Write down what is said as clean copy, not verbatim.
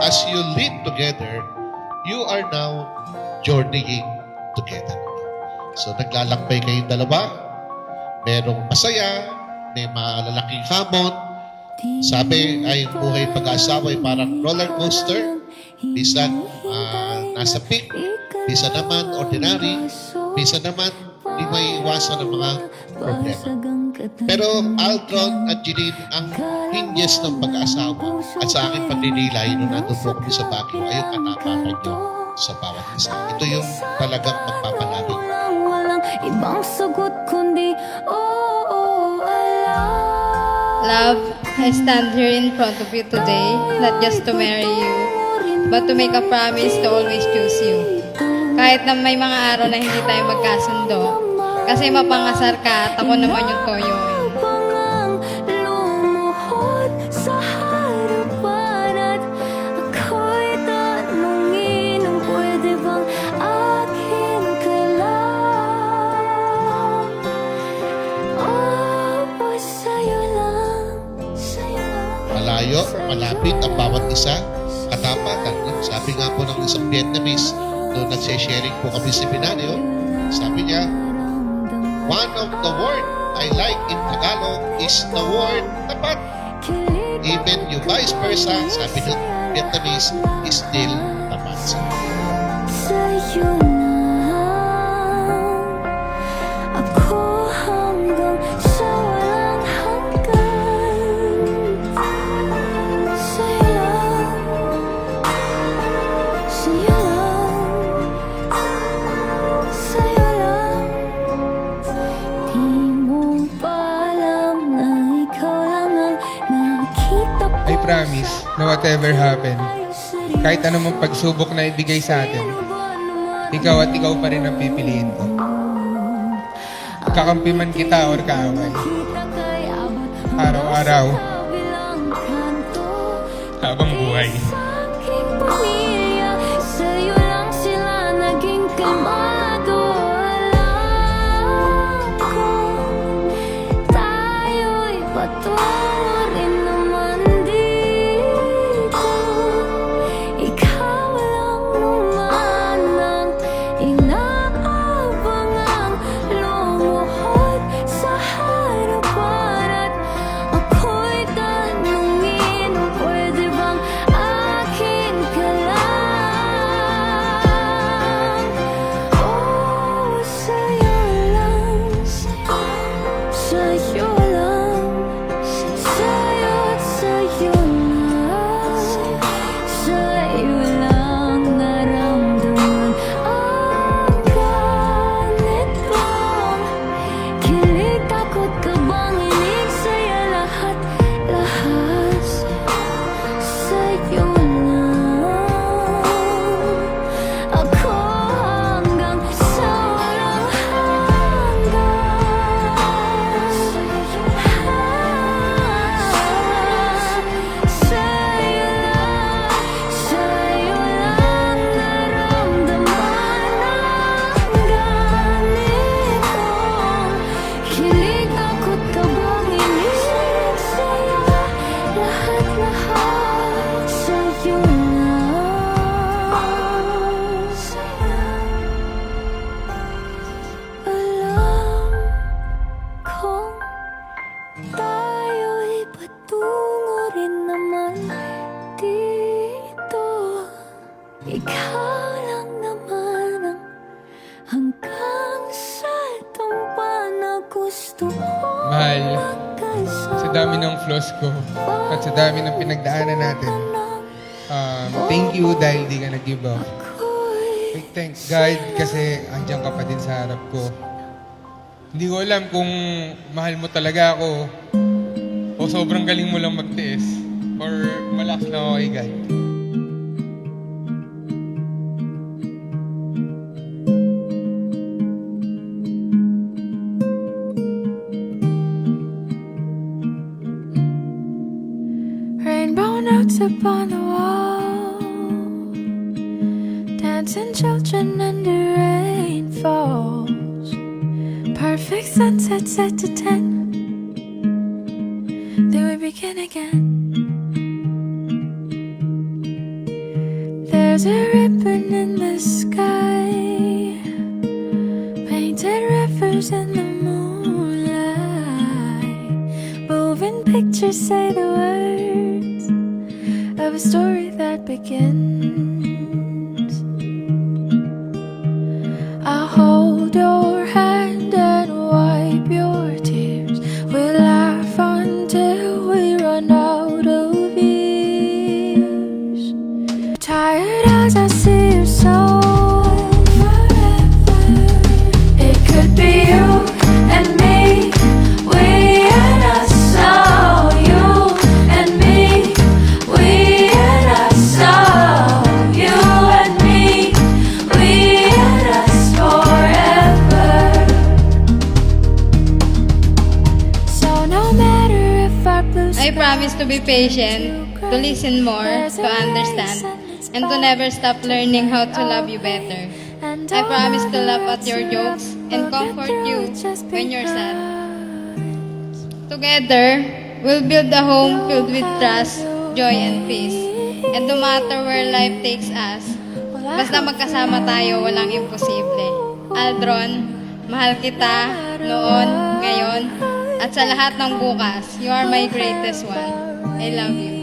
As you live together, you are now journeying together. So naglalakbay kayong dalawa, merong masaya, may malalaking hamon. Sabi ay buhay pag-aasawa ay parang roller coaster. Minsan nasa peak, minsan naman ordinary, minsan naman di may iwasan ng mga problema. Pero Aldron at Jeline ang hinges ng pag-aasawa at sa aking pagninilay nung nandun po kami sa Baguio ay yung katapatan nyo sa bawat isa. Ito yung talagang magpapalalim. Walang ibang sagot kundi Love, I stand here in front of you today, not just to marry you, but to make a promise to always choose you. Kahit na may mga araw na hindi tayo magkasundo, kasi mapangasar ka at ako naman yung toyo. abangang lumuhod sa harapan at ako'y tanungin kung pwede bang akin ka lang. Sa'yo lang, sa'yo lang. Malayo, malapit ang bawat isa, katapatan. Sabi nga po ng isang Vietnamese, nung nagsisharing po kami sa seminaryo, sabi niya, one of the word I like in Tagalog is the word tapat. Even yung vice versa, sabi ng Vietnamese, is still tapat. Sa'yo lang ako hanggang sa walang hanggan. Sa'yo lang, sa'yo lang, sa'yo lang. Di mo pa alam na ikaw lang ang nakita ko. I promise na whatever happen, kahit anumang pagsubok na ibigay sa atin, ikaw at ikaw pa rin ang pipiliin ko. Kakampi man kita or kaaway, araw-araw, habang buhay. Sa aking pamilya, sa'yo lang sila naging kalmado. Alam ko, tayo'y patungo rin naman dito. Ikaw lang naman ang inaabangang lumuhod sa harapan at ako'y tanungin kung pwede bang akin ka lang. Sa'yo lang, sa'yo lang, sa'yo't sa'yo lang, sa'yo lang naramdaman ang ganitong kilig, takot, kabang, inig, saya, lahat sa'yo lang. Ako hanggang sa walang hanggan. Sa'yo lang naramdaman ang ganitong kilig, takot, kabang, inig, saya, lahat sa'yo lang. Alam kong tayo'y patungo rin naman dito. Ikaw lang naman ang hanggang sa tumpa na gusto ko Mahal, magkasama. sa dami ng flaws ko at sa dami ng pinagdaanan natin, thank you dahil di ka nag-give up. I thank God kasi andyan ka pa din sa harap ko. Hindi ko alam kung mahal mo talaga ako o sobrang galing mo lang magtiis or malakas lang ako kay God. Rainbow notes upon the wall, dancing children and the rain falls. Perfect sunset set to 10. Then we begin again. There's a ribbon in the sky, painted rivers in the moonlight, moving pictures say the words of a story that begins. I'll hold your hand and wipe your tears. We'll laugh until we run out of years. Tired as I see you so forever. It could be you and me, we and us. So you and me, we and us. So you and me, we and us forever. So no matter if our blue I promise to be patient, to listen more, to understand, and to never stop learning how to love you better. I promise to laugh at your jokes and comfort you when you're sad. Together, we'll build a home filled with trust, joy, and peace. And no matter where life takes us, basta magkasama tayo, walang imposible. Aldron, mahal kita noon, ngayon, at sa lahat ng bukas. You are my greatest one. I love you.